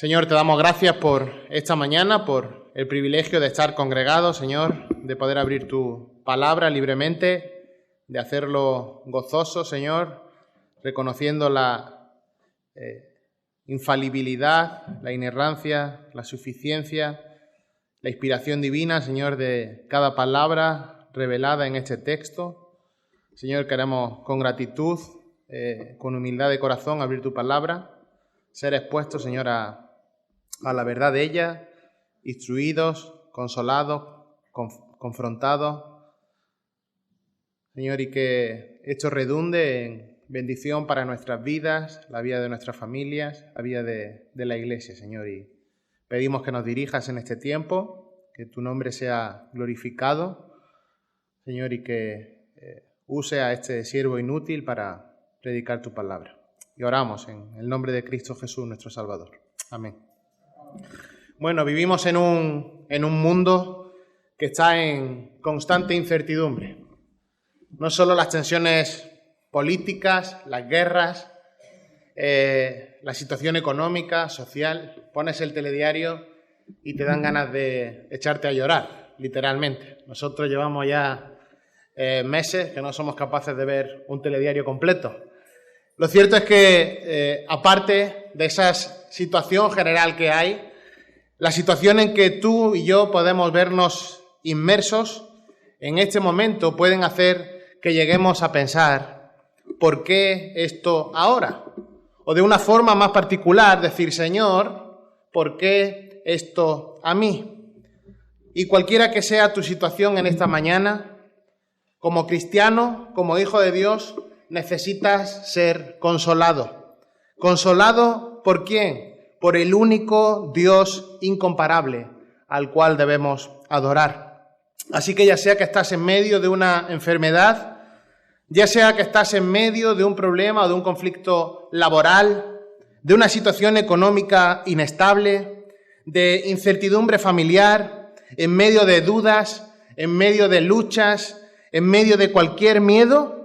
Señor, te damos gracias por esta mañana, por el privilegio de estar congregados, Señor, de poder abrir tu palabra libremente, de hacerlo gozoso, Señor, reconociendo la infalibilidad, la inerrancia, la suficiencia, la inspiración divina, Señor, de cada palabra revelada en este texto. Señor, queremos con gratitud, con humildad de corazón, abrir tu palabra, ser expuestos, Señor, a la verdad de ella, instruidos, consolados, confrontados, Señor, y que esto redunde en bendición para nuestras vidas, la vida de nuestras familias, la vida de la Iglesia, Señor. Y pedimos que nos dirijas en este tiempo, que tu nombre sea glorificado, Señor, y que use a este siervo inútil para predicar tu palabra. Y oramos en el nombre de Cristo Jesús, nuestro Salvador. Amén. Bueno, vivimos en un mundo que está en constante incertidumbre. No solo las tensiones políticas, las guerras, la situación económica, social. Pones el telediario y te dan ganas de echarte a llorar, literalmente. Nosotros llevamos ya meses que no somos capaces de ver un telediario completo. Lo cierto es que, aparte de esa situación general que hay, la situación en que tú y yo podemos vernos inmersos en este momento pueden hacer que lleguemos a pensar, ¿por qué esto ahora? O de una forma más particular, decir, Señor, ¿por qué esto a mí? Y cualquiera que sea tu situación en esta mañana, como cristiano, como hijo de Dios, necesitas ser consolado. ¿Consolado por quién? Por el único Dios incomparable al cual debemos adorar. Así que ya sea que estás en medio de una enfermedad, ya sea que estás en medio de un problema o de un conflicto laboral, de una situación económica inestable, de incertidumbre familiar, en medio de dudas, en medio de luchas, en medio de cualquier miedo,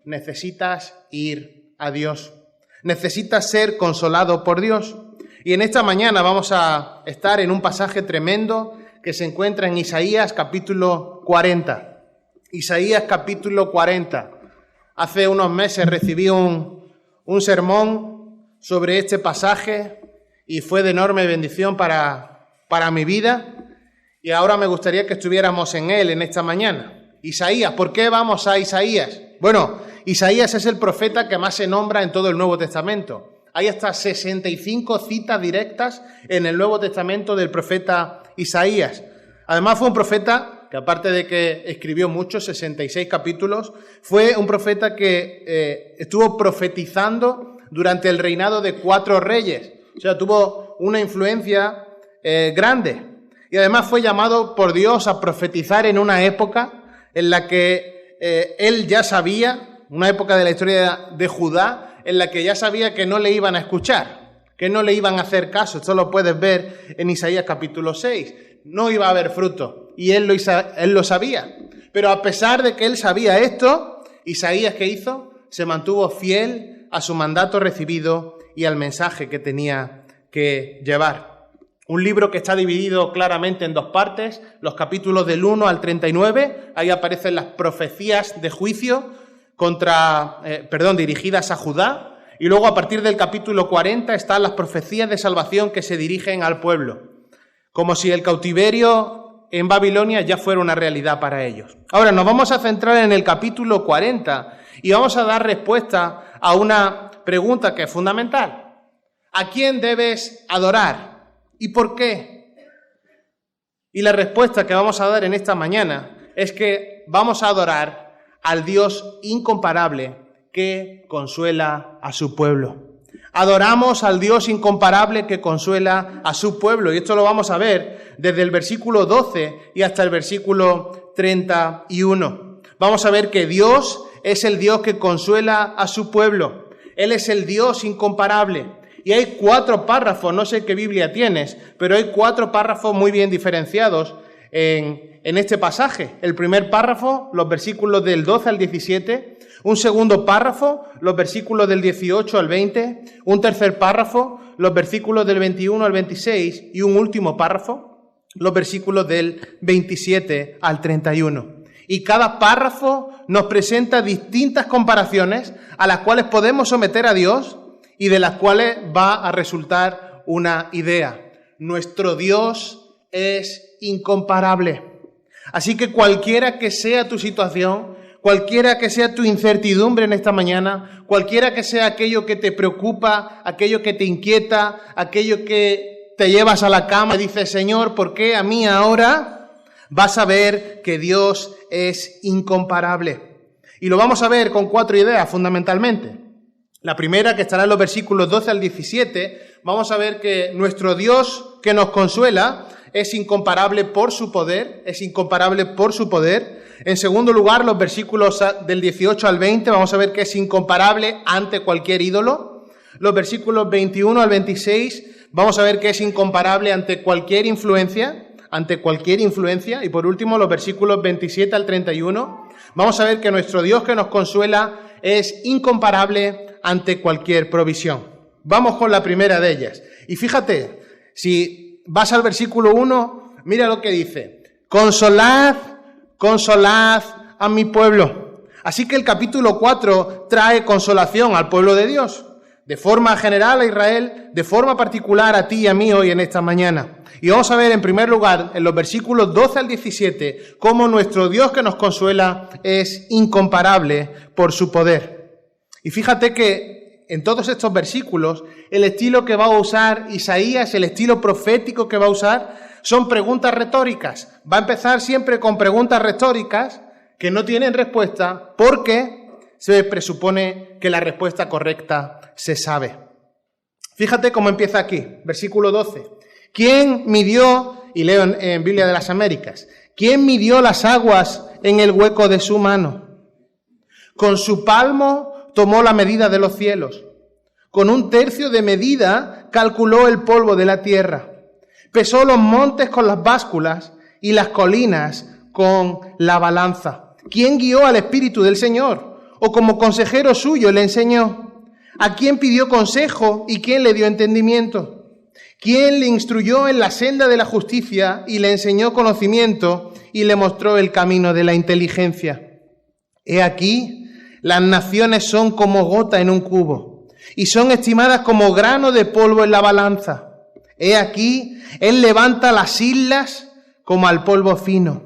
necesitas ir a Dios. Necesitas ser consolado por Dios. Y en esta mañana vamos a estar en un pasaje tremendo que se encuentra en Isaías capítulo 40. Isaías capítulo 40. Hace unos meses recibí un sermón sobre este pasaje y fue de enorme bendición para mi vida. Y ahora me gustaría que estuviéramos en él en esta mañana. Isaías, ¿por qué vamos a Isaías? Bueno, Isaías es el profeta que más se nombra en todo el Nuevo Testamento. Hay hasta 65 citas directas en el Nuevo Testamento del profeta Isaías. Además fue un profeta que, aparte de que escribió muchos, 66 capítulos, fue un profeta que estuvo profetizando durante el reinado de 4 reyes. O sea, tuvo una influencia grande. Y además fue llamado por Dios a profetizar en una época en la que él ya sabía, una época de la historia de Judá, en la que ya sabía que no le iban a escuchar, que no le iban a hacer caso. Esto lo puedes ver en Isaías capítulo 6. No iba a haber fruto, y él lo sabía. Pero a pesar de que él sabía esto, Isaías, ¿qué hizo? Se mantuvo fiel a su mandato recibido y al mensaje que tenía que llevar. Un libro que está dividido claramente en 2 partes, los capítulos del 1 al 39, ahí aparecen las profecías de juicio dirigidas a Judá, y luego a partir del capítulo 40 están las profecías de salvación que se dirigen al pueblo, como si el cautiverio en Babilonia ya fuera una realidad para ellos. Ahora nos vamos a centrar en el capítulo 40 y vamos a dar respuesta a una pregunta que es fundamental. ¿A quién debes adorar? ¿Y por qué? Y la respuesta que vamos a dar en esta mañana es que vamos a adorar al Dios incomparable que consuela a su pueblo. Adoramos al Dios incomparable que consuela a su pueblo. Y esto lo vamos a ver desde el versículo 12 y hasta el versículo 31. Vamos a ver que Dios es el Dios que consuela a su pueblo. Él es el Dios incomparable. Y hay 4 párrafos, no sé qué Biblia tienes, pero hay 4 párrafos muy bien diferenciados en este pasaje. El primer párrafo, los versículos del 12 al 17, un segundo párrafo, los versículos del 18 al 20, un tercer párrafo, los versículos del 21 al 26 y un último párrafo, los versículos del 27 al 31. Y cada párrafo nos presenta distintas comparaciones a las cuales podemos someter a Dios y de las cuales va a resultar una idea. Nuestro Dios es incomparable. Así que cualquiera que sea tu situación, cualquiera que sea tu incertidumbre en esta mañana, cualquiera que sea aquello que te preocupa, aquello que te inquieta, aquello que te llevas a la cama y dices, Señor, ¿por qué a mí ahora? Vas a ver que Dios es incomparable. Y lo vamos a ver con 4 ideas fundamentalmente. La primera, que estará en los versículos 12 al 17, vamos a ver que nuestro Dios que nos consuela es incomparable por su poder, En segundo lugar, los versículos del 18 al 20, vamos a ver que es incomparable ante cualquier ídolo. Los versículos 21 al 26, vamos a ver que es incomparable ante cualquier influencia. Y por último, los versículos 27 al 31, vamos a ver que nuestro Dios que nos consuela es incomparable ante cualquier provisión. Vamos con la primera de ellas. Y fíjate, si vas al versículo 1, mira lo que dice. Consolad a mi pueblo. Así que el capítulo 4 trae consolación al pueblo de Dios. De forma general a Israel, de forma particular a ti y a mí hoy en esta mañana. Y vamos a ver en primer lugar, en los versículos 12 al 17, cómo nuestro Dios que nos consuela es incomparable por su poder. Y fíjate que en todos estos versículos, el estilo que va a usar Isaías, el estilo profético que va a usar, son preguntas retóricas. Va a empezar siempre con preguntas retóricas que no tienen respuesta porque se presupone que la respuesta correcta se sabe. Fíjate cómo empieza aquí, versículo 12. ¿Quién midió, y leo en Biblia de las Américas, quién midió las aguas en el hueco de su mano? Con su palmo tomó la medida de los cielos. Con 1/3 de medida calculó el polvo de la tierra. Pesó los montes con las básculas y las colinas con la balanza. ¿Quién guió al Espíritu del Señor? ¿O como consejero suyo le enseñó? ¿A quién pidió consejo y quién le dio entendimiento? ¿Quién le instruyó en la senda de la justicia y le enseñó conocimiento y le mostró el camino de la inteligencia? He aquí, las naciones son como gota en un cubo y son estimadas como grano de polvo en la balanza. He aquí, Él levanta las islas como al polvo fino.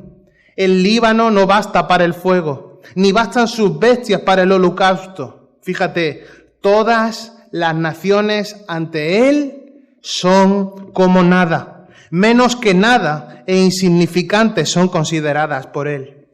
El Líbano no basta para el fuego, ni bastan sus bestias para el holocausto. Fíjate, todas las naciones ante Él son como nada, menos que nada e insignificantes son consideradas por Él.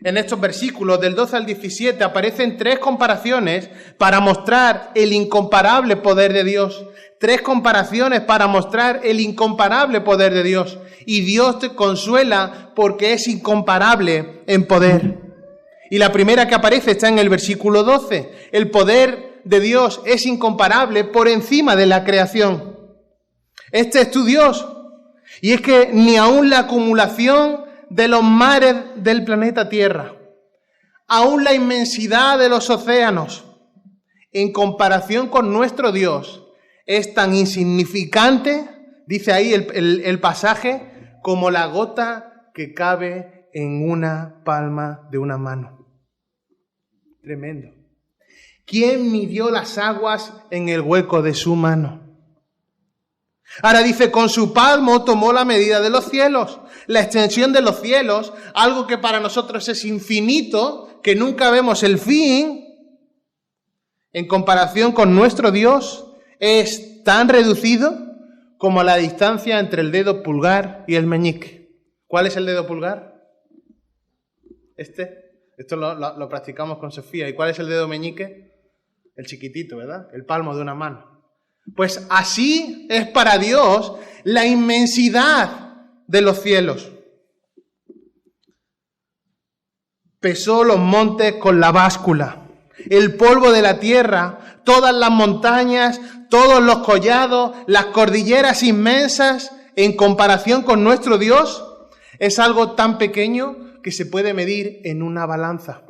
En estos versículos del 12 al 17 aparecen 3 comparaciones para mostrar el incomparable poder de Dios. 3 comparaciones para mostrar el incomparable poder de Dios. Y Dios te consuela porque es incomparable en poder. Y la primera que aparece está en el versículo 12. El poder de Dios es incomparable por encima de la creación. Este es tu Dios. Y es que ni aun la acumulación de los mares del planeta Tierra, aun la inmensidad de los océanos, en comparación con nuestro Dios, es tan insignificante, dice ahí el pasaje, como la gota que cabe en una palma de una mano. Tremendo. ¿Quién midió las aguas en el hueco de su mano? Ahora dice, con su palmo tomó la medida de los cielos, la extensión de los cielos, algo que para nosotros es infinito, que nunca vemos el fin, en comparación con nuestro Dios, es tan reducido como la distancia entre el dedo pulgar y el meñique. ¿Cuál es el dedo pulgar? Esto lo practicamos con Sofía. ¿Y cuál es el dedo meñique? El chiquitito, ¿verdad? El palmo de una mano. Pues así es para Dios la inmensidad de los cielos. Pesó los montes con la báscula, el polvo de la tierra, todas las montañas, todos los collados, las cordilleras inmensas, en comparación con nuestro Dios, es algo tan pequeño que se puede medir en una balanza.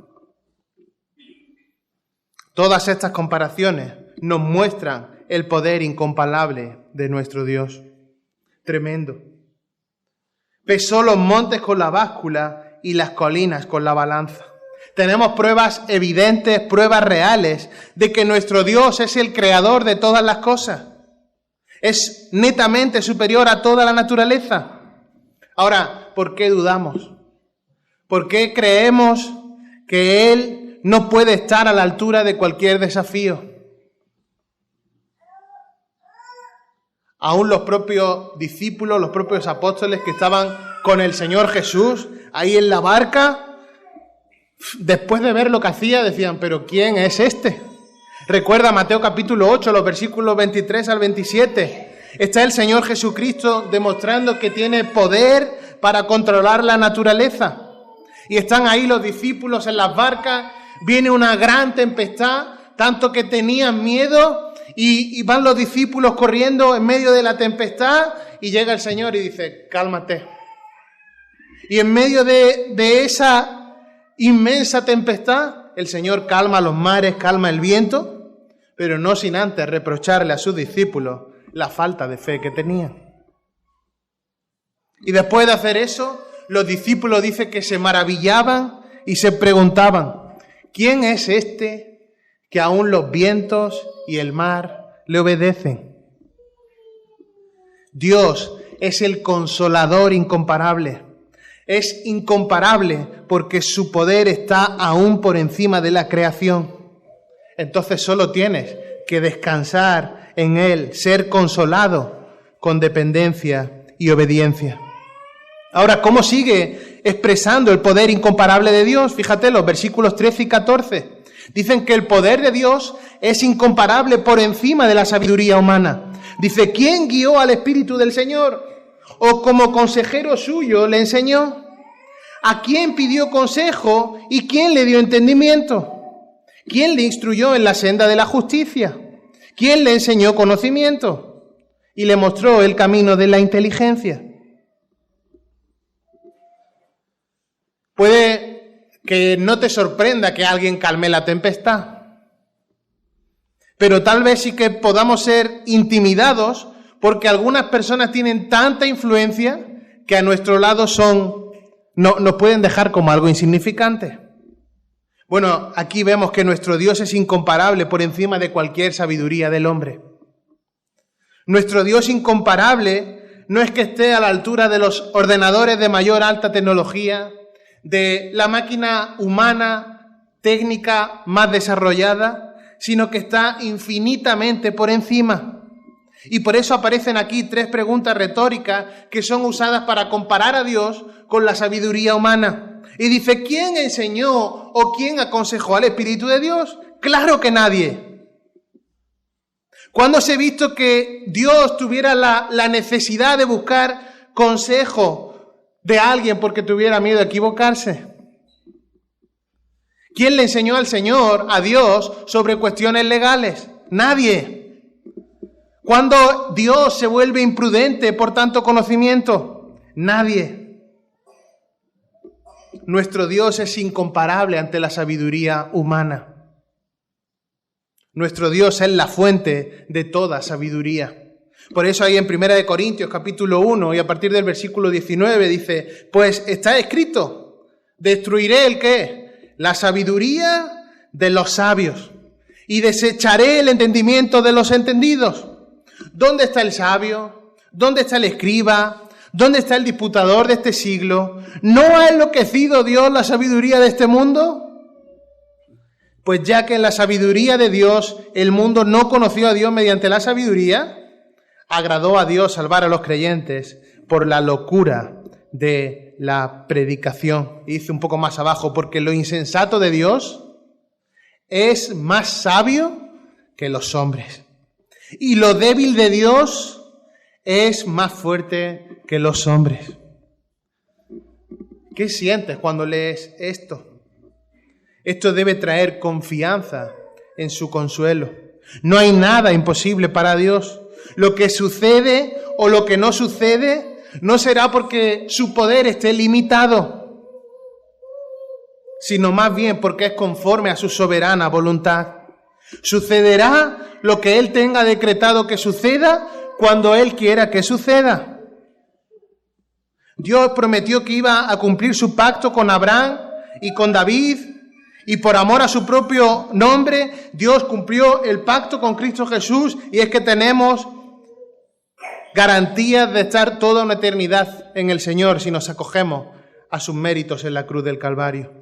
Todas estas comparaciones nos muestran el poder incomparable de nuestro Dios. Tremendo. Pesó los montes con la báscula y las colinas con la balanza. Tenemos pruebas evidentes, pruebas reales de que nuestro Dios es el creador de todas las cosas. Es netamente superior a toda la naturaleza. Ahora, ¿por qué dudamos? ¿Por qué creemos que Él no puede estar a la altura de cualquier desafío? Aún los propios discípulos, los propios apóstoles que estaban con el Señor Jesús ahí en la barca, después de ver lo que hacía, decían, ¿pero quién es este? Recuerda Mateo capítulo 8, los versículos 23 al 27. Está el Señor Jesucristo demostrando que tiene poder para controlar la naturaleza. Y están ahí los discípulos en las barcas, viene una gran tempestad, tanto que tenían miedo, y van los discípulos corriendo en medio de la tempestad, y llega el Señor y dice, cálmate. Y en medio de esa inmensa tempestad, el Señor calma los mares, calma el viento, pero no sin antes reprocharle a sus discípulos la falta de fe que tenían. Y después de hacer eso, los discípulos dicen que se maravillaban y se preguntaban, ¿quién es este que aún los vientos y el mar le obedecen? Dios es el consolador incomparable. Es incomparable porque su poder está aún por encima de la creación. Entonces solo tienes que descansar en Él, ser consolado con dependencia y obediencia. Ahora, ¿cómo sigue expresando el poder incomparable de Dios? Fíjate, los versículos 13 y 14. Dicen que el poder de Dios es incomparable por encima de la sabiduría humana. Dice, ¿quién guió al Espíritu del Señor? ¿O como consejero suyo le enseñó? ¿A quién pidió consejo y quién le dio entendimiento? ¿Quién le instruyó en la senda de la justicia? ¿Quién le enseñó conocimiento? Y le mostró el camino de la inteligencia. Puede que no te sorprenda que alguien calme la tempestad, pero tal vez sí que podamos ser intimidados porque algunas personas tienen tanta influencia que a nuestro lado nos pueden dejar como algo insignificante. Bueno, aquí vemos que nuestro Dios es incomparable por encima de cualquier sabiduría del hombre. Nuestro Dios incomparable no es que esté a la altura de los ordenadores de mayor alta tecnología, de la máquina humana, técnica más desarrollada, sino que está infinitamente por encima. Y por eso aparecen aquí 3 preguntas retóricas que son usadas para comparar a Dios con la sabiduría humana. Y dice, ¿quién enseñó o quién aconsejó al Espíritu de Dios? Claro que nadie. ¿Cuándo se ha visto que Dios tuviera la necesidad de buscar consejo de alguien porque tuviera miedo a equivocarse? ¿Quién le enseñó al Señor, a Dios, sobre cuestiones legales? Nadie. ¿Cuándo Dios se vuelve imprudente por tanto conocimiento? Nadie. Nuestro Dios es incomparable ante la sabiduría humana. Nuestro Dios es la fuente de toda sabiduría. Por eso ahí en 1 Corintios capítulo 1 y a partir del versículo 19 dice, pues está escrito, destruiré ¿el qué? La sabiduría de los sabios y desecharé el entendimiento de los entendidos. ¿Dónde está el sabio? ¿Dónde está el escriba? ¿Dónde está el disputador de este siglo? ¿No ha enloquecido Dios la sabiduría de este mundo? Pues ya que en la sabiduría de Dios el mundo no conoció a Dios mediante la sabiduría, agradó a Dios salvar a los creyentes por la locura de la predicación. Y dice un poco más abajo, porque lo insensato de Dios es más sabio que los hombres. Y lo débil de Dios es más fuerte que los hombres. ¿Qué sientes cuando lees esto? Esto debe traer confianza en su consuelo. No hay nada imposible para Dios. Lo que sucede o lo que no sucede no será porque su poder esté limitado, sino más bien porque es conforme a su soberana voluntad. Sucederá lo que Él tenga decretado que suceda cuando Él quiera que suceda. Dios prometió que iba a cumplir su pacto con Abraham y con David, y por amor a su propio nombre, Dios cumplió el pacto con Cristo Jesús, y es que tenemos garantías de estar toda una eternidad en el Señor si nos acogemos a sus méritos en la cruz del Calvario.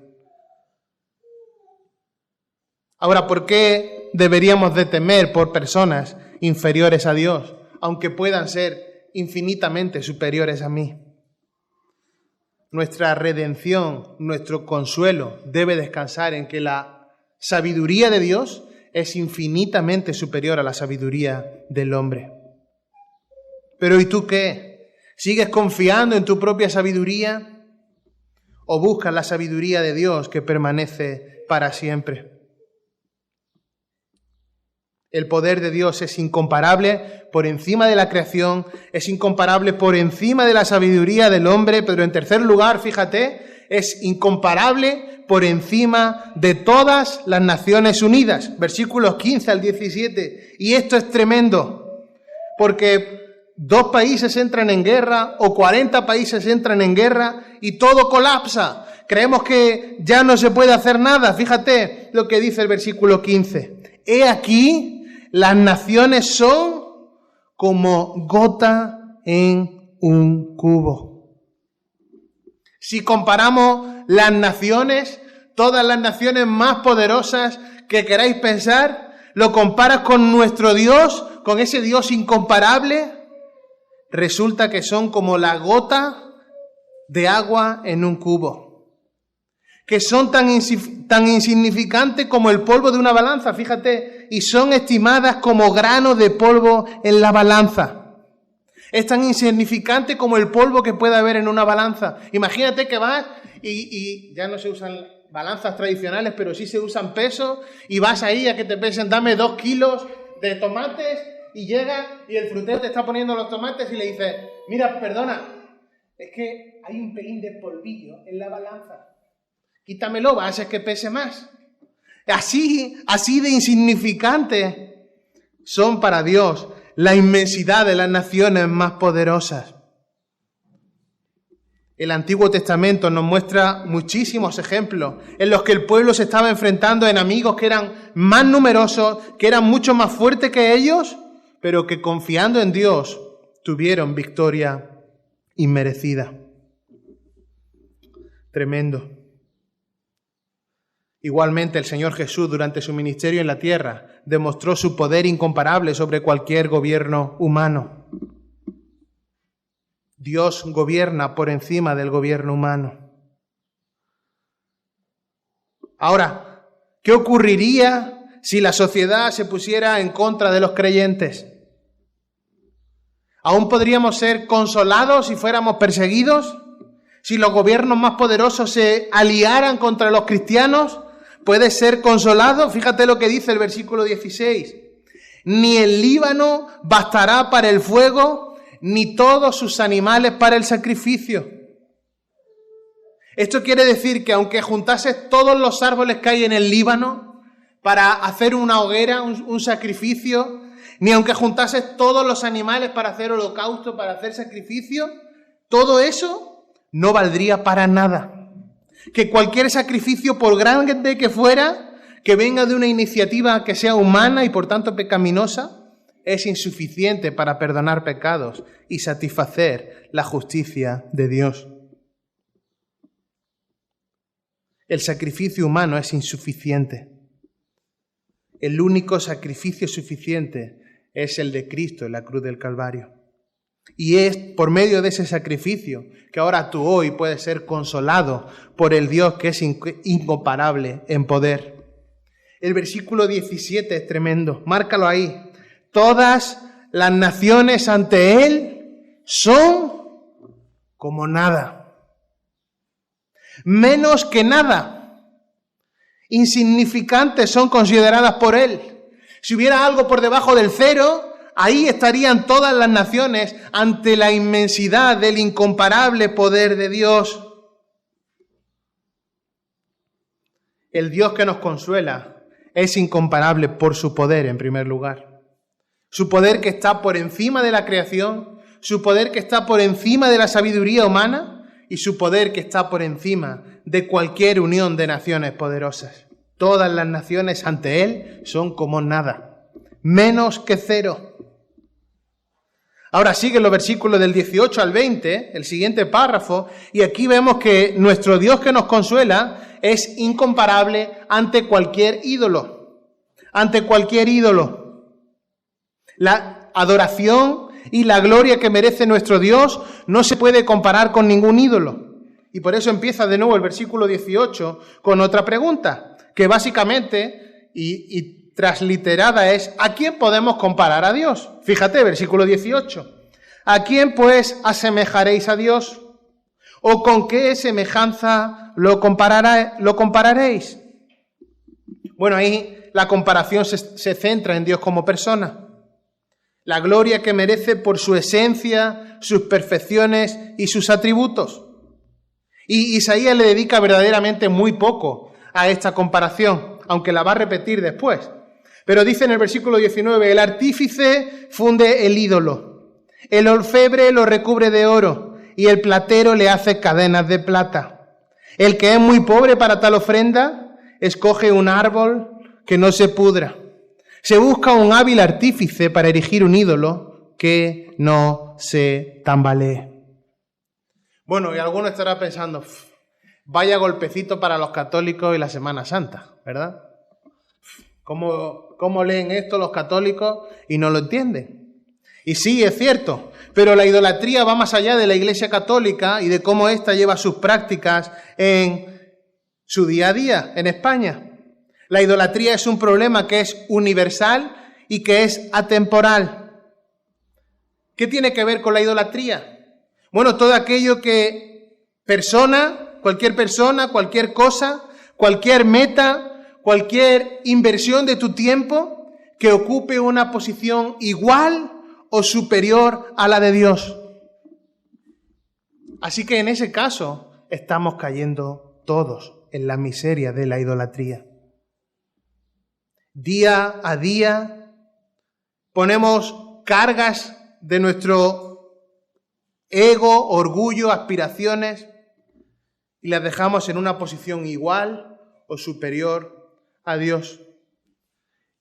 Ahora, ¿por qué deberíamos de temer por personas inferiores a Dios, aunque puedan ser infinitamente superiores a mí? Nuestra redención, nuestro consuelo debe descansar en que la sabiduría de Dios es infinitamente superior a la sabiduría del hombre. Pero ¿y tú qué? ¿Sigues confiando en tu propia sabiduría o buscas la sabiduría de Dios que permanece para siempre? El poder de Dios es incomparable por encima de la creación, es incomparable por encima de la sabiduría del hombre, pero en tercer lugar, fíjate, es incomparable por encima de todas las Naciones Unidas. Versículos 15 al 17. Y esto es tremendo, porque 2 países entran en guerra o 40 países entran en guerra y todo colapsa. Creemos que ya no se puede hacer nada. Fíjate lo que dice el versículo 15. He aquí, las naciones son como gota en un cubo. Si comparamos las naciones, todas las naciones más poderosas que queráis pensar, lo comparas con nuestro Dios, con ese Dios incomparable, resulta que son como la gota de agua en un cubo, que son tan insignificantes como el polvo de una balanza, fíjate, y son estimadas como granos de polvo en la balanza. Es tan insignificante como el polvo que puede haber en una balanza. Imagínate que vas y ya no se usan balanzas tradicionales, pero sí se usan pesos, y vas ahí a que te pesen, dame 2 kilos de tomates, y llega y el frutero te está poniendo los tomates y le dice, mira, perdona, es que hay un pelín de polvillo en la balanza. Quítamelo, va a hacer que pese más. Así de insignificantes son para Dios la inmensidad de las naciones más poderosas. El Antiguo Testamento nos muestra muchísimos ejemplos en los que el pueblo se estaba enfrentando a enemigos que eran más numerosos, que eran mucho más fuertes que ellos, pero que confiando en Dios tuvieron victoria inmerecida. Tremendo. Igualmente, el Señor Jesús, durante su ministerio en la tierra, demostró su poder incomparable sobre cualquier gobierno humano. Dios gobierna por encima del gobierno humano. Ahora, ¿qué ocurriría si la sociedad se pusiera en contra de los creyentes? ¿Aún podríamos ser consolados si fuéramos perseguidos? Si los gobiernos más poderosos se aliaran contra los cristianos, ¿puede ser consolado? Fíjate lo que dice el versículo 16. Ni el Líbano bastará para el fuego, ni todos sus animales para el sacrificio. Esto quiere decir que aunque juntases todos los árboles que hay en el Líbano para hacer una hoguera, un sacrificio, ni aunque juntases todos los animales para hacer holocausto, para hacer sacrificio, todo eso no valdría para nada. Que cualquier sacrificio, por grande que fuera, que venga de una iniciativa que sea humana y por tanto pecaminosa, es insuficiente para perdonar pecados y satisfacer la justicia de Dios. El sacrificio humano es insuficiente. El único sacrificio suficiente es el de Cristo en la cruz del Calvario. Y es por medio de ese sacrificio que ahora tú hoy puedes ser consolado por el Dios que es incomparable en poder. El versículo 17 es tremendo, márcalo ahí. Todas las naciones ante Él son como nada, menos que nada, insignificantes son consideradas por Él. Si hubiera algo por debajo del cero, ahí estarían todas las naciones ante la inmensidad del incomparable poder de Dios. El Dios que nos consuela es incomparable por su poder, en primer lugar. Su poder que está por encima de la creación, su poder que está por encima de la sabiduría humana y su poder que está por encima de cualquier unión de naciones poderosas. Todas las naciones ante Él son como nada, menos que cero. Ahora sigue los versículos del 18 al 20, el siguiente párrafo, y aquí vemos que nuestro Dios que nos consuela es incomparable ante cualquier ídolo. Ante cualquier ídolo. La adoración y la gloria que merece nuestro Dios no se puede comparar con ningún ídolo. Y por eso empieza de nuevo el versículo 18 con otra pregunta, que básicamente y transliterada es: ¿a quién podemos comparar a Dios? Fíjate, versículo 18. ¿A quién pues asemejaréis a Dios? ¿O con qué semejanza lo compararéis? Bueno, ahí la comparación se centra en Dios como persona. La gloria que merece por su esencia, sus perfecciones y sus atributos. Y Isaías le dedica verdaderamente muy poco a esta comparación, aunque la va a repetir después. Pero dice en el versículo 19, el artífice funde el ídolo, el orfebre lo recubre de oro y el platero le hace cadenas de plata. El que es muy pobre para tal ofrenda, escoge un árbol que no se pudra. Se busca un hábil artífice para erigir un ídolo que no se tambalee. Bueno, y alguno estará pensando, vaya golpecito para los católicos y la Semana Santa, ¿verdad? ¿Cómo leen esto los católicos y no lo entienden? Y sí, es cierto, pero la idolatría va más allá de la Iglesia católica y de cómo ésta lleva sus prácticas en su día a día en España. La idolatría es un problema que es universal y que es atemporal. ¿Qué tiene que ver con la idolatría? Bueno, todo aquello que cualquier persona, cualquier cosa, cualquier meta, cualquier inversión de tu tiempo que ocupe una posición igual o superior a la de Dios. Así que en ese caso estamos cayendo todos en la miseria de la idolatría. Día a día ponemos cargas de nuestro ego, orgullo, aspiraciones y las dejamos en una posición igual o superior a Dios.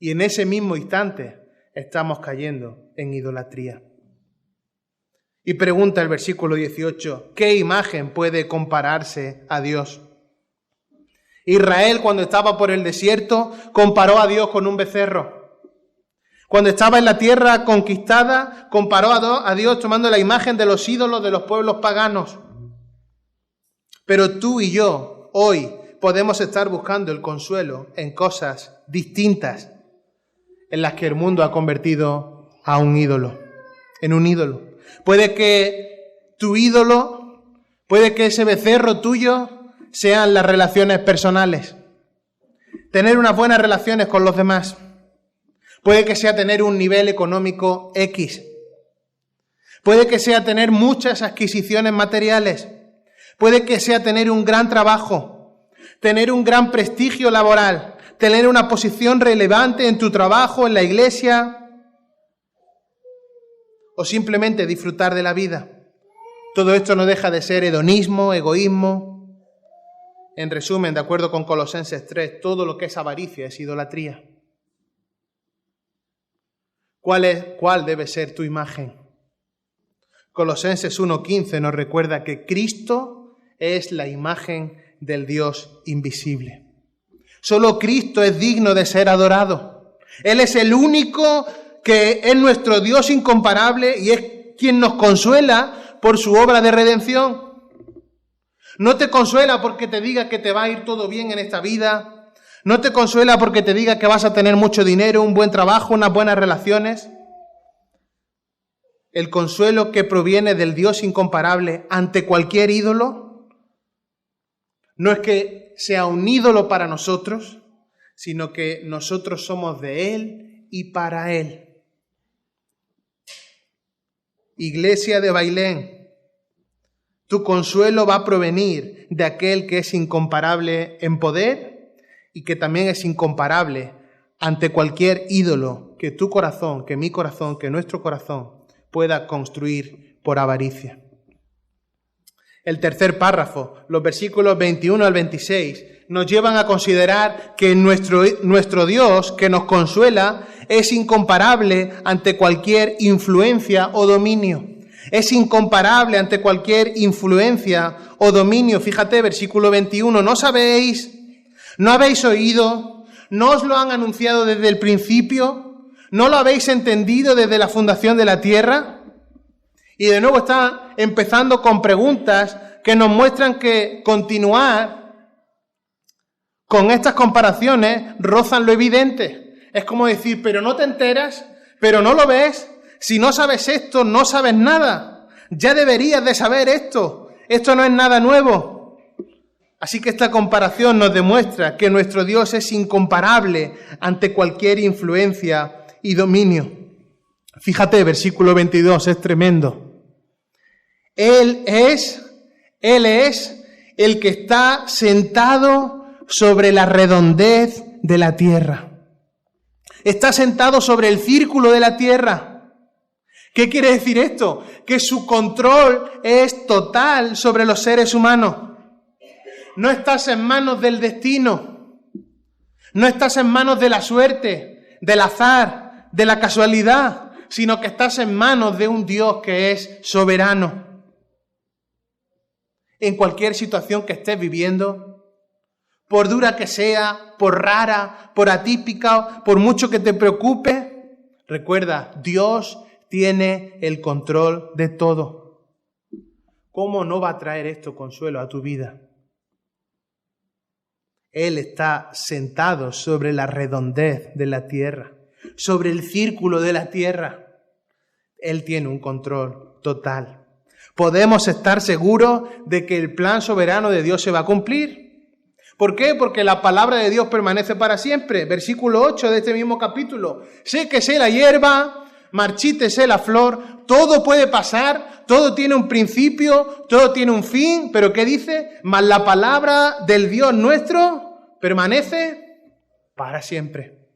Y en ese mismo instante estamos cayendo en idolatría. Y pregunta el versículo 18, ¿qué imagen puede compararse a Dios? Israel, cuando estaba por el desierto, comparó a Dios con un becerro. Cuando estaba en la tierra conquistada, comparó a Dios tomando la imagen de los ídolos de los pueblos paganos. Pero tú y yo, hoy, podemos estar buscando el consuelo en cosas distintas en las que el mundo ha convertido a un ídolo, en un ídolo. Puede que tu ídolo, puede que ese becerro tuyo sean las relaciones personales. Tener unas buenas relaciones con los demás. Puede que sea tener un nivel económico X. Puede que sea tener muchas adquisiciones materiales. Puede que sea tener un gran trabajo, tener un gran prestigio laboral, tener una posición relevante en tu trabajo, en la iglesia, o simplemente disfrutar de la vida. Todo esto no deja de ser hedonismo, egoísmo. En resumen, de acuerdo con Colosenses 3, todo lo que es avaricia es idolatría. ¿Cuál debe ser tu imagen? Colosenses 1:15 nos recuerda que Cristo es la imagen del Dios invisible. Solo Cristo es digno de ser adorado. Él es el único que es nuestro Dios incomparable y es quien nos consuela por su obra de redención. No te consuela porque te diga que te va a ir todo bien en esta vida. No te consuela porque te diga que vas a tener mucho dinero, un buen trabajo, unas buenas relaciones. El consuelo que proviene del Dios incomparable ante cualquier ídolo no es que sea un ídolo para nosotros, sino que nosotros somos de Él y para Él. Iglesia de Bailén, tu consuelo va a provenir de aquel que es incomparable en poder y que también es incomparable ante cualquier ídolo que tu corazón, que mi corazón, que nuestro corazón pueda construir por avaricia. El tercer párrafo, los versículos 21 al 26, nos llevan a considerar que nuestro Dios, que nos consuela, es incomparable ante cualquier influencia o dominio. Es incomparable ante cualquier influencia o dominio. Fíjate, versículo 21, ¿no sabéis? ¿No habéis oído? ¿No os lo han anunciado desde el principio? ¿No lo habéis entendido desde la fundación de la tierra? Y de nuevo está empezando con preguntas que nos muestran que continuar con estas comparaciones rozan lo evidente. Es como decir, pero no te enteras, pero no lo ves. Si no sabes esto, no sabes nada. Ya deberías de saber esto. Esto no es nada nuevo. Así que esta comparación nos demuestra que nuestro Dios es incomparable ante cualquier influencia y dominio. Fíjate, versículo 22, es tremendo. Él es el que está sentado sobre la redondez de la tierra. Está sentado sobre el círculo de la tierra. ¿Qué quiere decir esto? Que su control es total sobre los seres humanos. No estás en manos del destino. No estás en manos de la suerte, del azar, de la casualidad, sino que estás en manos de un Dios que es soberano. En cualquier situación que estés viviendo, por dura que sea, por rara, por atípica, por mucho que te preocupe, recuerda, Dios tiene el control de todo. ¿Cómo no va a traer esto consuelo a tu vida? Él está sentado sobre la redondez de la tierra, sobre el círculo de la tierra. Él tiene un control total. Podemos estar seguros de que el plan soberano de Dios se va a cumplir. ¿Por qué? Porque la palabra de Dios permanece para siempre. Versículo 8 de este mismo capítulo. Séquese la hierba, marchítese la flor, todo puede pasar, todo tiene un principio, todo tiene un fin, pero ¿qué dice? Mas la palabra del Dios nuestro permanece para siempre.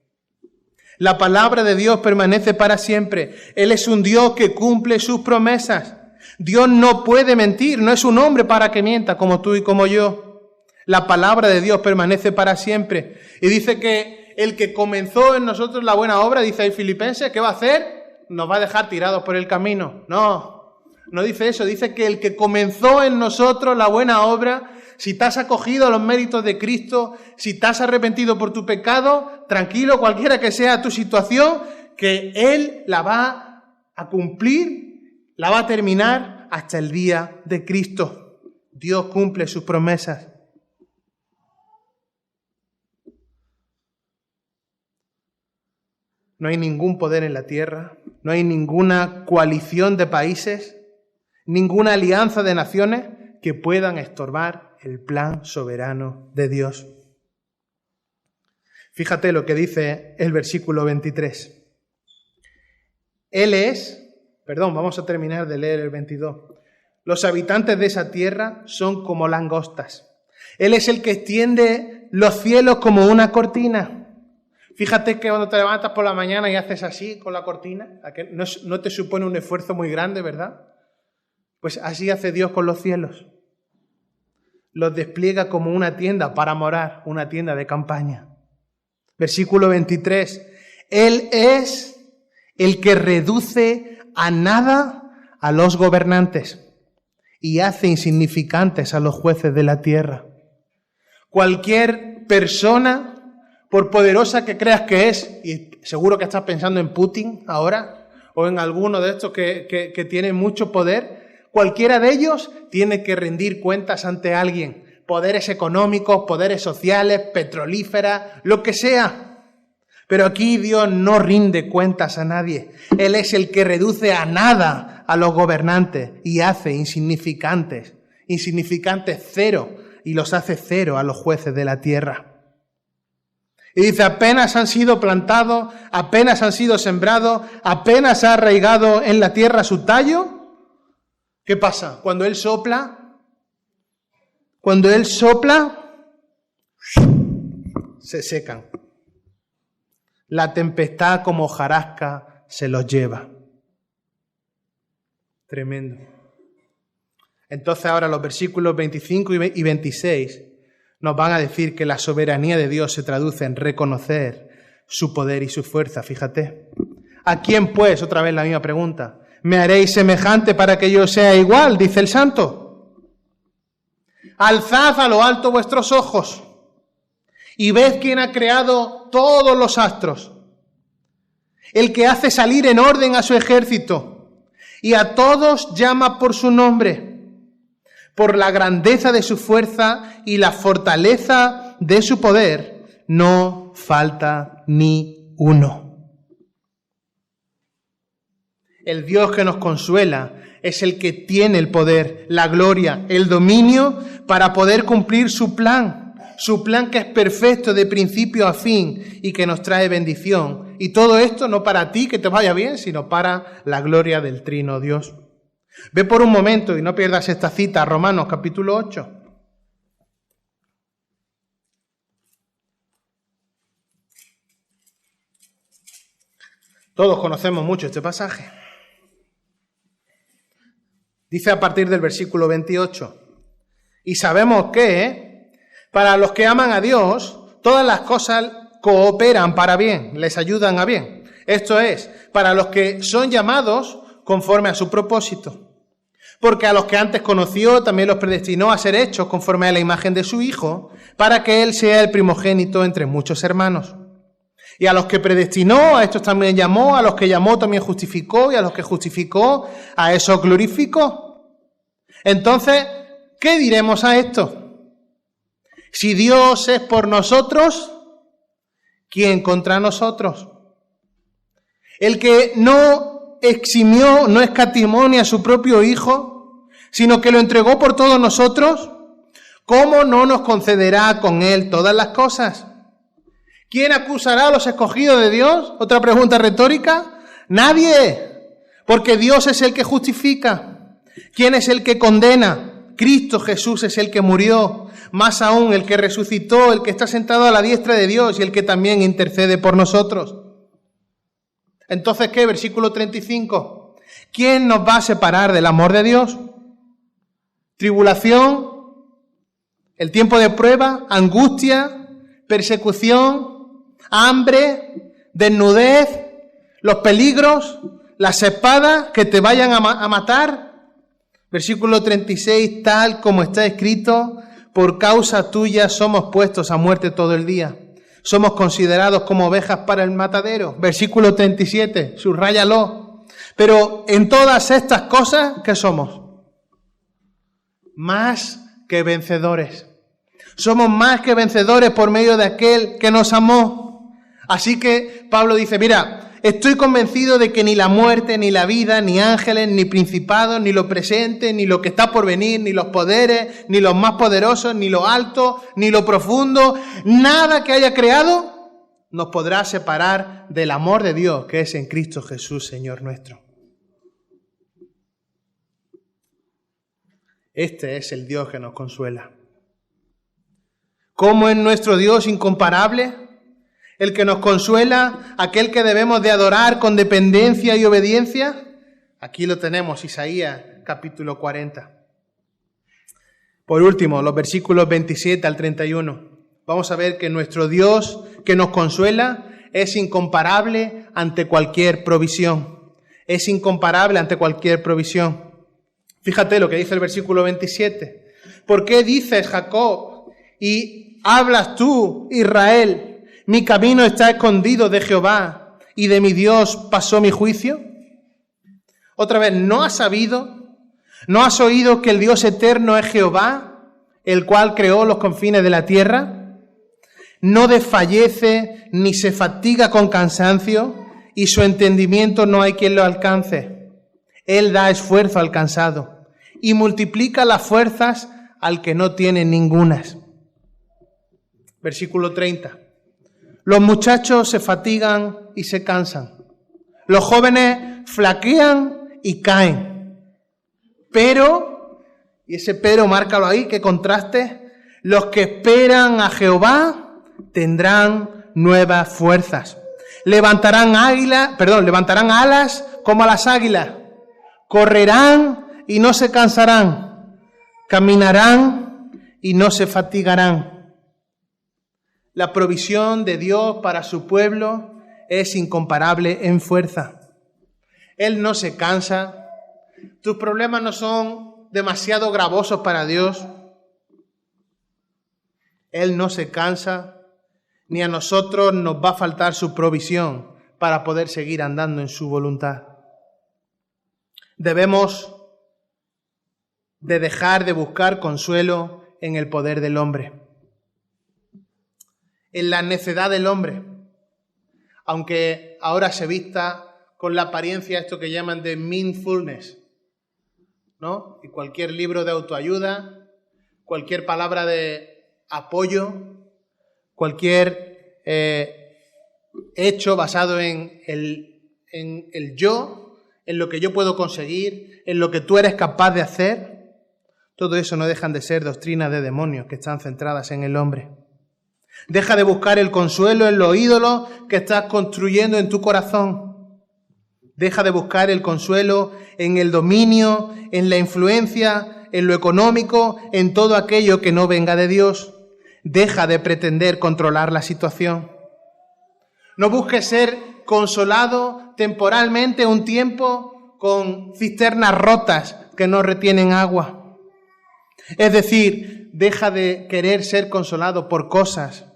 La palabra de Dios permanece para siempre. Él es un Dios que cumple sus promesas. Dios no puede mentir, no es un hombre para que mienta como tú y como yo. La palabra de Dios permanece para siempre. Y dice que el que comenzó en nosotros la buena obra, dice ahí Filipenses, ¿qué va a hacer? Nos va a dejar tirados por el camino. No dice eso. Dice que el que comenzó en nosotros la buena obra, si te has acogido a los méritos de Cristo, si te has arrepentido por tu pecado, tranquilo, cualquiera que sea tu situación, que Él la va a cumplir, la va a terminar hasta el día de Cristo. Dios cumple sus promesas. No hay ningún poder en la tierra, no hay ninguna coalición de países, ninguna alianza de naciones que puedan estorbar el plan soberano de Dios. Fíjate lo que dice el versículo 23. Vamos a terminar de leer el 22. Los habitantes de esa tierra son como langostas. Él es el que extiende los cielos como una cortina. Fíjate que cuando te levantas por la mañana y haces así con la cortina, no te supone un esfuerzo muy grande, ¿verdad? Pues así hace Dios con los cielos. Los despliega como una tienda para morar, una tienda de campaña. Versículo 23. Él es el que reduce a nada a los gobernantes y hace insignificantes a los jueces de la tierra. Cualquier persona, por poderosa que creas que es, y seguro que estás pensando en Putin ahora, o en alguno de estos que tiene mucho poder, cualquiera de ellos tiene que rendir cuentas ante alguien. Poderes económicos, poderes sociales, petrolíferas, lo que sea. Pero aquí Dios no rinde cuentas a nadie. Él es el que reduce a nada a los gobernantes y hace insignificantes cero, y los hace cero a los jueces de la tierra. Y dice, apenas han sido plantados, apenas han sido sembrados, apenas ha arraigado en la tierra su tallo. ¿Qué pasa? Cuando Él sopla, se secan. La tempestad como hojarasca se los lleva. Tremendo. Entonces ahora los versículos 25 y 26 nos van a decir que la soberanía de Dios se traduce en reconocer su poder y su fuerza. Fíjate. ¿A quién pues? Otra vez la misma pregunta. ¿Me haréis semejante para que yo sea igual? Dice el santo. Alzad a lo alto vuestros ojos y ved quién ha creado todos los astros, el que hace salir en orden a su ejército y a todos llama por su nombre, por la grandeza de su fuerza y la fortaleza de su poder, no falta ni uno. El Dios que nos consuela es el que tiene el poder, la gloria, el dominio para poder cumplir su plan que es perfecto de principio a fin y que nos trae bendición. Y todo esto no para ti que te vaya bien, sino para la gloria del Trino Dios. Ve por un momento y no pierdas esta cita a Romanos capítulo 8. Todos conocemos mucho este pasaje. Dice a partir del versículo 28, y sabemos que para los que aman a Dios, todas las cosas cooperan para bien, les ayudan a bien. Esto es, para los que son llamados conforme a su propósito. Porque a los que antes conoció, también los predestinó a ser hechos conforme a la imagen de su Hijo, para que Él sea el primogénito entre muchos hermanos. Y a los que predestinó, a estos también llamó, a los que llamó también justificó, y a los que justificó, a esos glorificó. Entonces, ¿qué diremos a esto? Si Dios es por nosotros, ¿quién contra nosotros? El que no eximió, no escatimó ni a su propio Hijo, sino que lo entregó por todos nosotros, ¿cómo no nos concederá con Él todas las cosas? ¿Quién acusará a los escogidos de Dios? Otra pregunta retórica. Nadie, porque Dios es el que justifica. ¿Quién es el que condena? Cristo Jesús es el que murió, más aún el que resucitó, el que está sentado a la diestra de Dios y el que también intercede por nosotros. Entonces, ¿qué? Versículo 35. ¿Quién nos va a separar del amor de Dios? ¿Tribulación? ¿El tiempo de prueba? ¿Angustia? ¿Persecución? ¿Hambre? ¿Desnudez? ¿Los peligros? ¿Las espadas que te vayan a matar? Versículo 36, tal como está escrito, por causa tuya somos puestos a muerte todo el día. Somos considerados como ovejas para el matadero. Versículo 37, subráyalo. Pero en todas estas cosas, ¿qué somos? Más que vencedores. Somos más que vencedores por medio de aquel que nos amó. Así que Pablo dice, mira, estoy convencido de que ni la muerte, ni la vida, ni ángeles, ni principados, ni lo presente, ni lo que está por venir, ni los poderes, ni los más poderosos, ni lo alto, ni lo profundo, nada que haya creado nos podrá separar del amor de Dios que es en Cristo Jesús, Señor nuestro. Este es el Dios que nos consuela. ¿Cómo es nuestro Dios incomparable? El que nos consuela, aquel que debemos de adorar con dependencia y obediencia. Aquí lo tenemos, Isaías capítulo 40. Por último, los versículos 27 al 31. Vamos a ver que nuestro Dios que nos consuela es incomparable ante cualquier provisión. Es incomparable ante cualquier provisión. Fíjate lo que dice el versículo 27. ¿Por qué dices, Jacob, y hablas tú, Israel? Mi camino está escondido de Jehová y de mi Dios pasó mi juicio. Otra vez, ¿no has sabido? ¿No has oído que el Dios eterno es Jehová, el cual creó los confines de la tierra? No desfallece ni se fatiga con cansancio y su entendimiento no hay quien lo alcance. Él da esfuerzo al cansado y multiplica las fuerzas al que no tiene ningunas. Versículo 30. Los muchachos se fatigan y se cansan. Los jóvenes flaquean y caen. Pero, y ese pero, márcalo ahí, que contraste, los que esperan a Jehová tendrán nuevas fuerzas. levantarán alas como las águilas, correrán y no se cansarán, caminarán y no se fatigarán. La provisión de Dios para su pueblo es incomparable en fuerza. Él no se cansa. Tus problemas no son demasiado gravosos para Dios. Él no se cansa, ni a nosotros nos va a faltar su provisión para poder seguir andando en su voluntad. Debemos de dejar de buscar consuelo en el poder del hombre, en la necedad del hombre, aunque ahora se vista con la apariencia esto que llaman de mindfulness, ¿no? Y cualquier libro de autoayuda, cualquier palabra de apoyo, cualquier hecho basado en el yo, en lo que yo puedo conseguir, en lo que tú eres capaz de hacer, todo eso no dejan de ser doctrinas de demonios que están centradas en el hombre. Deja de buscar el consuelo en los ídolos que estás construyendo en tu corazón. Deja de buscar el consuelo en el dominio, en la influencia, en lo económico, en todo aquello que no venga de Dios. Deja de pretender controlar la situación. No busques ser consolado temporalmente un tiempo con cisternas rotas que no retienen agua. Es decir, deja de querer ser consolado por cosas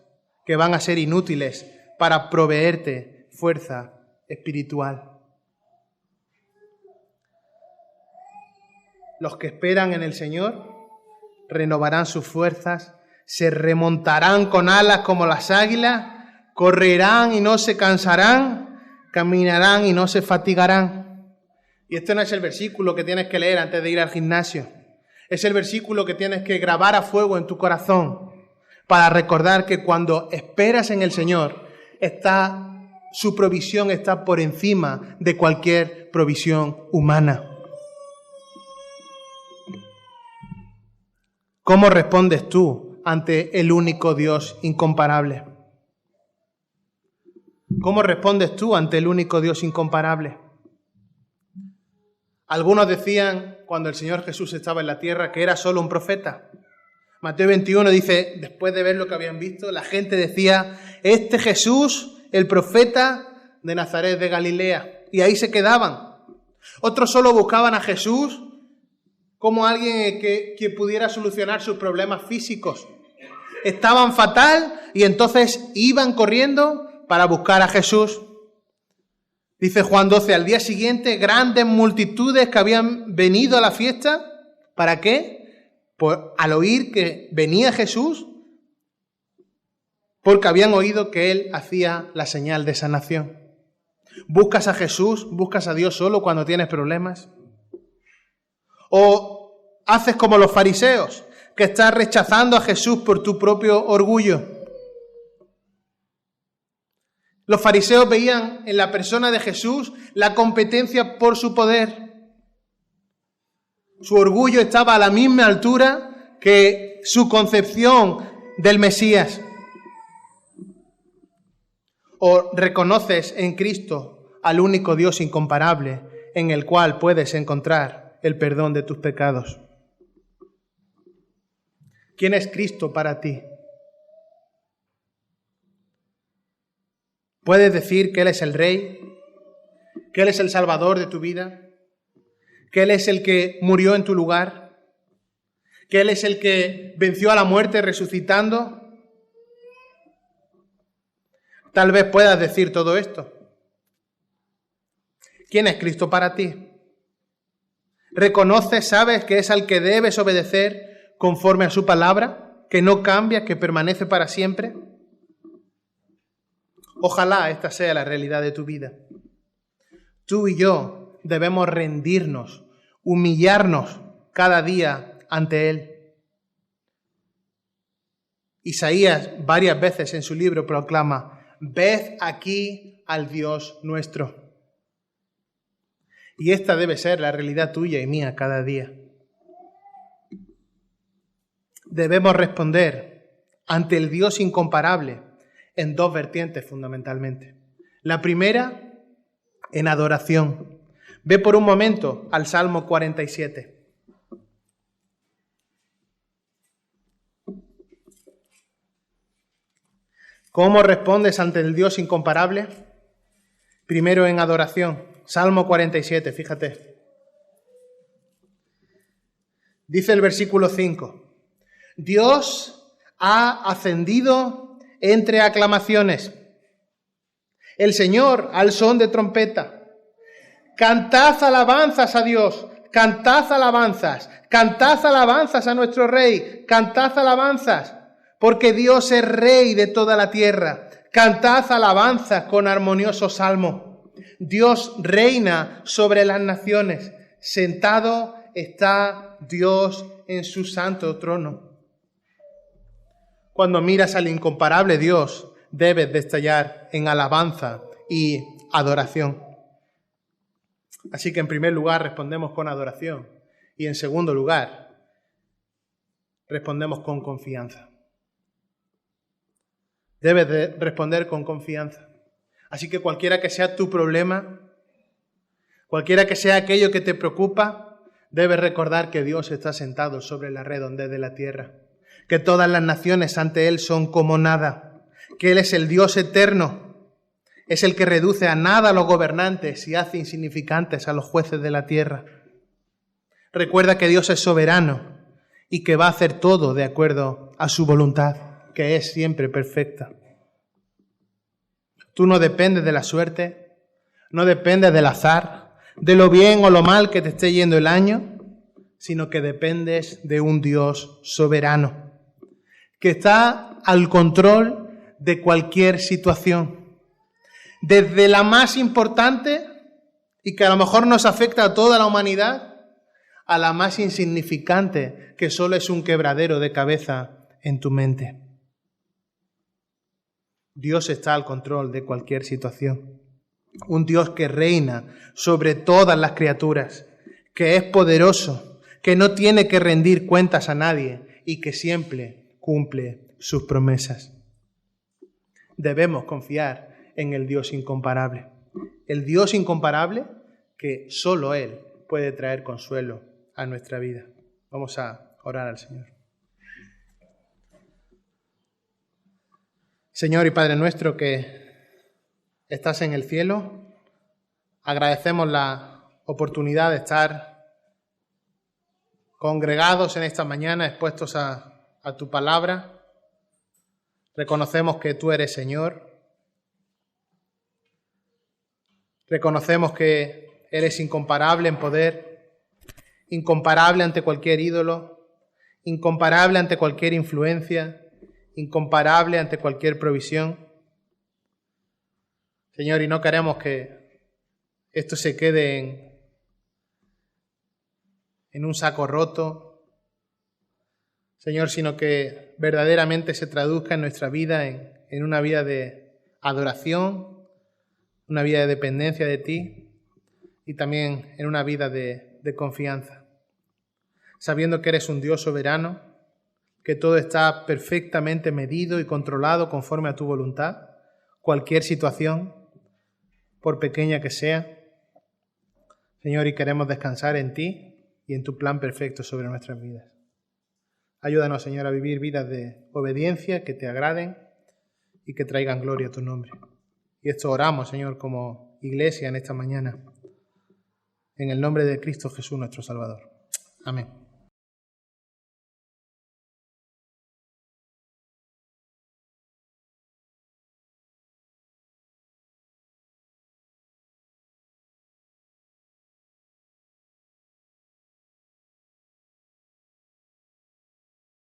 que van a ser inútiles para proveerte fuerza espiritual. Los que esperan en el Señor renovarán sus fuerzas, se remontarán con alas como las águilas, correrán y no se cansarán, caminarán y no se fatigarán. Y este no es el versículo que tienes que leer antes de ir al gimnasio. Es el versículo que tienes que grabar a fuego en tu corazón para recordar que cuando esperas en el Señor, su provisión está por encima de cualquier provisión humana. ¿Cómo respondes tú ante el único Dios incomparable? ¿Cómo respondes tú ante el único Dios incomparable? Algunos decían, cuando el Señor Jesús estaba en la tierra, que era solo un profeta. Mateo 21 dice, después de ver lo que habían visto, la gente decía, este Jesús, el profeta de Nazaret de Galilea. Y ahí se quedaban. Otros solo buscaban a Jesús como alguien que pudiera solucionar sus problemas físicos. Estaban fatal y entonces iban corriendo para buscar a Jesús. Dice Juan 12, al día siguiente, grandes multitudes que habían venido a la fiesta. ¿Para qué? Al oír que venía Jesús, porque habían oído que Él hacía la señal de sanación. ¿Buscas a Jesús? ¿Buscas a Dios solo cuando tienes problemas? ¿O haces como los fariseos, que estás rechazando a Jesús por tu propio orgullo? Los fariseos veían en la persona de Jesús la competencia por su poder. Su orgullo estaba a la misma altura que su concepción del Mesías. ¿O reconoces en Cristo al único Dios incomparable en el cual puedes encontrar el perdón de tus pecados? ¿Quién es Cristo para ti? ¿Puedes decir que Él es el Rey? ¿Que Él es el Salvador de tu vida? ¿Que Él es el que murió en tu lugar? ¿Que Él es el que venció a la muerte resucitando? Tal vez puedas decir todo esto. ¿Quién es Cristo para ti? ¿Reconoces, sabes que es al que debes obedecer conforme a su palabra, que no cambia, que permanece para siempre? Ojalá esta sea la realidad de tu vida. Tú y yo debemos rendirnos, humillarnos cada día ante Él. Isaías varias veces en su libro proclama, ved aquí al Dios nuestro. Y esta debe ser la realidad tuya y mía cada día. Debemos responder ante el Dios incomparable en dos vertientes fundamentalmente. La primera, en adoración. Ve por un momento al Salmo 47. ¿Cómo respondes ante el Dios incomparable? Primero en adoración. Salmo 47, fíjate. Dice el versículo 5. Dios ha ascendido entre aclamaciones. El Señor al son de trompeta. Cantad alabanzas a Dios, cantad alabanzas a nuestro Rey, cantad alabanzas, porque Dios es Rey de toda la tierra. Cantad alabanzas con armonioso salmo. Dios reina sobre las naciones, sentado está Dios en su santo trono. Cuando miras al incomparable Dios, debes de estallar en alabanza y adoración. Así que en primer lugar respondemos con adoración y en segundo lugar respondemos con confianza. Debes de responder con confianza. Así que cualquiera que sea tu problema, cualquiera que sea aquello que te preocupa, debes recordar que Dios está sentado sobre la redondez de la tierra, que todas las naciones ante Él son como nada, que Él es el Dios eterno, es el que reduce a nada a los gobernantes y hace insignificantes a los jueces de la tierra. Recuerda que Dios es soberano y que va a hacer todo de acuerdo a su voluntad, que es siempre perfecta. Tú no dependes de la suerte, no dependes del azar, de lo bien o lo mal que te esté yendo el año, sino que dependes de un Dios soberano, que está al control de cualquier situación, desde la más importante y que a lo mejor nos afecta a toda la humanidad, a la más insignificante, que solo es un quebradero de cabeza en tu mente. Dios está al control de cualquier situación. Un Dios que reina sobre todas las criaturas, que es poderoso, que no tiene que rendir cuentas a nadie y que siempre cumple sus promesas. Debemos confiar en el Dios incomparable. El Dios incomparable que solo Él puede traer consuelo a nuestra vida. Vamos a orar al Señor. Señor y Padre nuestro que estás en el cielo, agradecemos la oportunidad de estar congregados en esta mañana, expuestos a tu palabra. Reconocemos que tú eres Señor. Reconocemos que eres incomparable en poder, incomparable ante cualquier ídolo, incomparable ante cualquier influencia, incomparable ante cualquier provisión. Señor, y no queremos que esto se quede en un saco roto, Señor, sino que verdaderamente se traduzca en nuestra vida en una vida de adoración, una vida de dependencia de ti y también en una vida de confianza, sabiendo que eres un Dios soberano, que todo está perfectamente medido y controlado conforme a tu voluntad, cualquier situación, por pequeña que sea. Señor, y queremos descansar en ti y en tu plan perfecto sobre nuestras vidas. Ayúdanos, Señor, a vivir vidas de obediencia que te agraden y que traigan gloria a tu nombre. Y esto oramos, Señor, como iglesia en esta mañana, en el nombre de Cristo Jesús, nuestro Salvador. Amén.